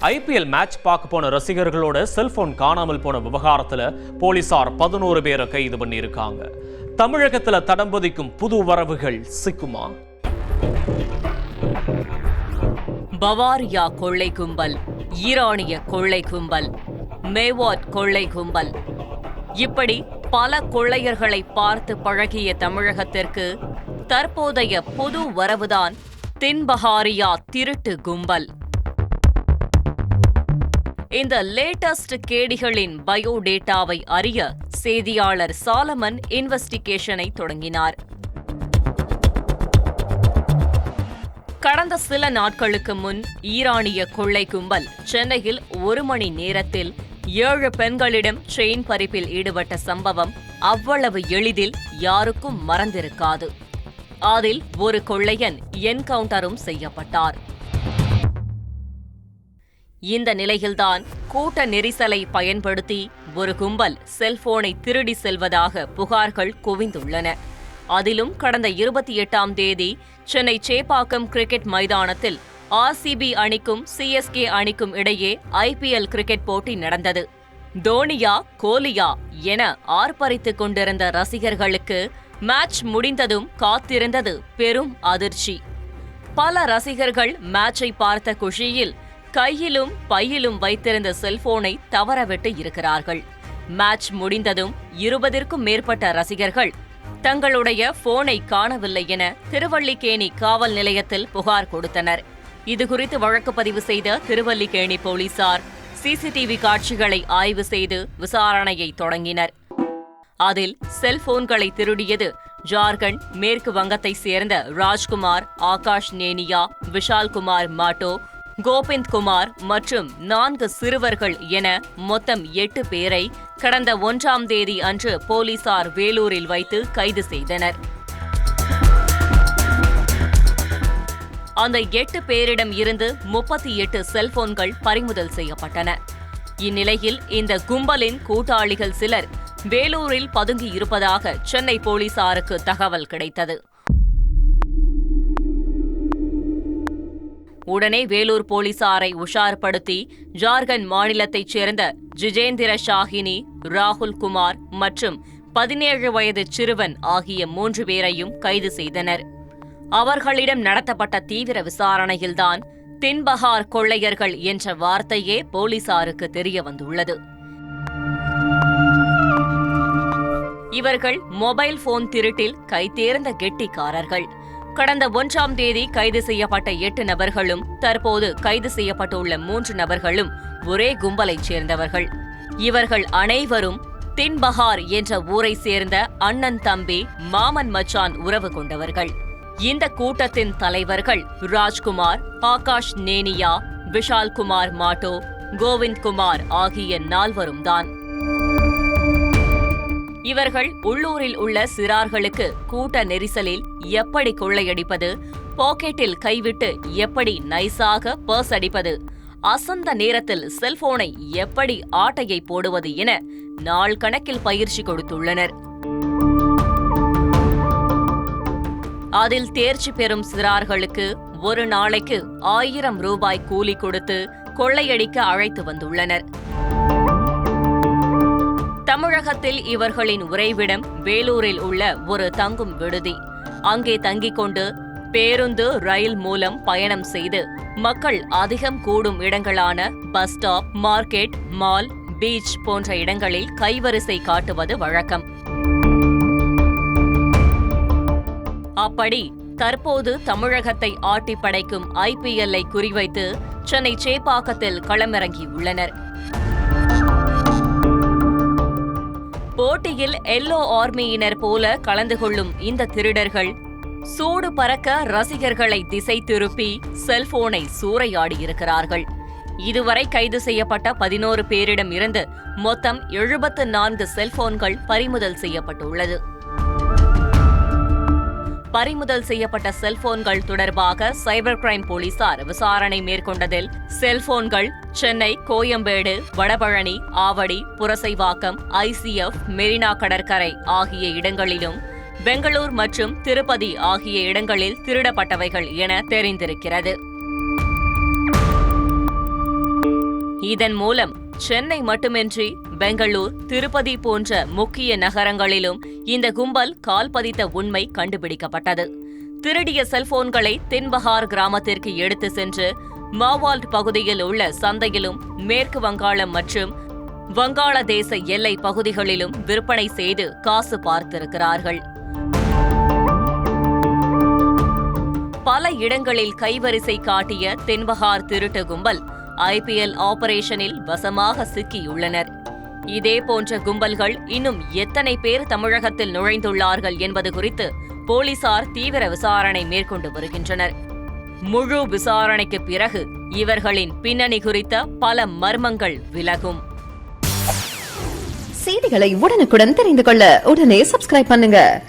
IPL match பார்க்க போன ரசிகர்களோட cellphone காணாமல் போன விவகாரத்துல போலீசார் 11 பேரை கைது பண்ணியிருக்காங்க. தமிழகத்துல தடம்பதிக்கும் புது வரவுகள் சிக்குமா? பவாரியா கொள்ளை கும்பல், ஈரானிய கொள்ளை கும்பல், மேவாட் கொள்ளை கும்பல், இப்படி பல கொள்ளையர்களை பார்த்து பழகிய தமிழகத்திற்கு தற்போதைய புது வரவுதான் தின்பஹாரியா திருட்டு கும்பல். இந்த லேட்டஸ்ட் கேடிகளின் பயோடேட்டாவை அறிய செய்தியாளர் சாலமன் இன்வெஸ்டிகேஷனை தொடங்கினார். கடந்த சில நாட்களுக்கு முன் ஈரானிய கொள்ளை கும்பல் சென்னையில் 1 மணி நேரத்தில் 7 பெண்களிடம் செயின் பறிப்பில் ஈடுபட்ட சம்பவம் அவ்வளவு எளிதில் யாருக்கும் மறந்திருக்காது. அதில் ஒரு கொள்ளையன் என்கவுண்டரும் செய்யப்பட்டார். இந்த நிலையில்தான் கூட்ட நெரிசலை பயன்படுத்தி ஒரு கும்பல் செல்போனை திருடி செல்வதாக புகார்கள் குவிந்துள்ளன. அதிலும் கடந்த 28ஆம் தேதி சென்னை சேப்பாக்கம் கிரிக்கெட் மைதானத்தில் RCB அணிக்கும் CSK அணிக்கும் இடையே IPL கிரிக்கெட் போட்டி நடந்தது. தோனியா கோலியா என ஆர்ப்பரித்துக் கொண்டிருந்த ரசிகர்களுக்கு மேட்ச் முடிந்ததும் காத்திருந்தது பெரும் அதிர்ச்சி. பல ரசிகர்கள் மேட்சை பார்த்த குஷியில் கையிலும் பையிலும் வைத்திருந்த செல்போனை தவறவிட்டு இருக்கிறார்கள். மேட்ச் முடிந்ததும் 20க்கும் மேற்பட்ட ரசிகர்கள் தங்களுடைய போனை காணவில்லை என திருவல்லிக்கேணி காவல் நிலையத்தில் புகார் கொடுத்தனர். இதுகுறித்து வழக்கு பதிவு செய்த திருவல்லிக்கேணி போலீசார் CCTV காட்சிகளை ஆய்வு செய்து விசாரணையை தொடங்கினர். அதில் செல்போன்களை திருடியது ஜார்க்கண்ட், மேற்கு வங்கத்தை சேர்ந்த ராஜ்குமார், ஆகாஷ் நேனியா, விஷால்குமார் மாட்டோ, கோபிந்த் குமார் மற்றும் 4 சிறுவர்கள் என மொத்தம் 8 பேரை கடந்த 1ஆம் தேதி அன்று போலீசார் வேலூரில் வைத்து கைது செய்தனர். அந்த 8 பேரிடம் இருந்து 38 செல்போன்கள் பறிமுதல் செய்யப்பட்டன. இந்நிலையில் இந்த கும்பலின் கூட்டாளிகள் சிலர் வேலூரில் பதுங்கி இருப்பதாக சென்னை போலீசாருக்கு தகவல் கிடைத்தது. உடனே வேலூர் போலீசாரை உஷார்படுத்தி ஜார்க்கண்ட் மாநிலத்தைச் சேர்ந்த ஜிஜேந்திர ஷாஹினி, ராகுல் குமார் மற்றும் 17 வயது சிறுவன் ஆகிய 3 பேரையும் கைது செய்தனர். அவர்களிடம் நடத்தப்பட்ட தீவிர விசாரணையில்தான் தின்பஹார் கொள்ளையர்கள் என்ற வார்த்தையே போலீசாருக்கு தெரிய வந்துள்ளது. இவர்கள் மொபைல் போன் திருட்டில் கைதேர்ந்த கெட்டிக்காரர்கள். கடந்த 1ஆம் தேதி கைது செய்யப்பட்ட 8 நபர்களும் தற்போது கைது செய்யப்பட்டுள்ள 3 நபர்களும் ஒரே கும்பலைச் சேர்ந்தவர்கள். இவர்கள் அனைவரும் தின்பஹார் என்ற ஊரை சேர்ந்த அண்ணன் தம்பி, மாமன் மச்சான் உறவு கொண்டவர்கள். இந்த கூட்டத்தின் தலைவர்கள் ராஜ்குமார், ஆகாஷ் நேனியா, விஷால்குமார் மாட்டோ, கோவிந்த் குமார் ஆகிய 4வரும் தான். இவர்கள் உள்ளூரில் உள்ள சிறார்களுக்கு கூட்ட நெரிசலில் எப்படி கொள்ளையடிப்பது, பாக்கெட்டில் கைவிட்டு எப்படி நைஸாக பர்ஸ் அடிப்பது, அசந்த நேரத்தில் செல்போனை எப்படி ஆட்டையை போடுவது என நாள் கணக்கில் பயிற்சி கொடுத்துள்ளனர். அதில் தேர்ச்சி பெறும் சிறார்களுக்கு ஒரு நாளைக்கு 1000 ரூபாய் கூலி கொடுத்து கொள்ளையடிக்க அழைத்து வந்துள்ளனர். தமிழகத்தில் இவர்களின் உறைவிடம் வேலூரில் உள்ள ஒரு தங்கும் விடுதி. அங்கே தங்கிக் கொண்டு பேருந்து, ரயில் மூலம் பயணம் செய்து மக்கள் அதிகம் கூடும் இடங்களான bus stop, market, mall, beach போன்ற இடங்களில் கைவரிசை காட்டுவது வழக்கம். அப்படி தற்போது தமிழகத்தை ஆட்டி படைக்கும் IPL-ஐ குறிவைத்து சென்னை சேப்பாக்கத்தில் களமிறங்கியுள்ளனர். போட்டியில் எல்லோ ஆர்மியினர் போல கலந்து கொள்ளும் இந்த திருடர்கள் சூடு பறக்க ரசிகர்களை திசை திருப்பி செல்போனை சூறையாடியிருக்கிறார்கள். இதுவரை கைது செய்யப்பட்ட 11 பேரிடம் இருந்து மொத்தம் 74 செல்போன்கள் பறிமுதல் செய்யப்பட்டுள்ளது. பறிமுதல் செய்யப்பட்ட செல்போன்கள் தொடர்பாக சைபர் கிரைம் போலீசார் விசாரணை மேற்கொண்டதில் செல்போன்கள் சென்னை, கோயம்பேடு, வடபழனி, ஆவடி, புரசைவாக்கம், ICF, மெரினா கடற்கரை ஆகிய இடங்களிலும், பெங்களூர் மற்றும் திருப்பதி ஆகிய இடங்களில் திருடப்பட்டவைகள் என தெரிந்திருக்கிறது. இதன் மூலம் சென்னை மட்டுமின்றி பெங்களூர், திருப்பதி போன்ற முக்கிய நகரங்களிலும் இந்த கும்பல் கால் பதித்த உண்மை கண்டுபிடிக்கப்பட்டது. திருடிய செல்போன்களை தென்பகார் கிராமத்திற்கு எடுத்து சென்று மாவால்ட் பகுதியில் உள்ள சந்தையிலும், மேற்கு வங்காளம் மற்றும் வங்காளதேச எல்லை பகுதிகளிலும் விற்பனை செய்து காசு பார்த்திருக்கிறார்கள். பல இடங்களில் கைவரிசை காட்டிய தென்பகார் திருட்டு கும்பல் IPL ஆபரேஷனில் வசமாக சிக்கியுள்ளனர். இதே போன்ற கும்பல்கள் இன்னும் எத்தனை பேர் தமிழகத்தில் நுழைந்துள்ளார்கள் என்பது குறித்து போலீசார் தீவிர விசாரணை மேற்கொண்டு வருகின்றனர். முழு விசாரணைக்கு பிறகு இவர்களின் பின்னணி குறித்த பல மர்மங்கள் விலகும். செய்திகளை உடனுக்குடன் தெரிந்து கொள்ள உடனே சப்ஸ்கிரைப் பண்ணுங்க.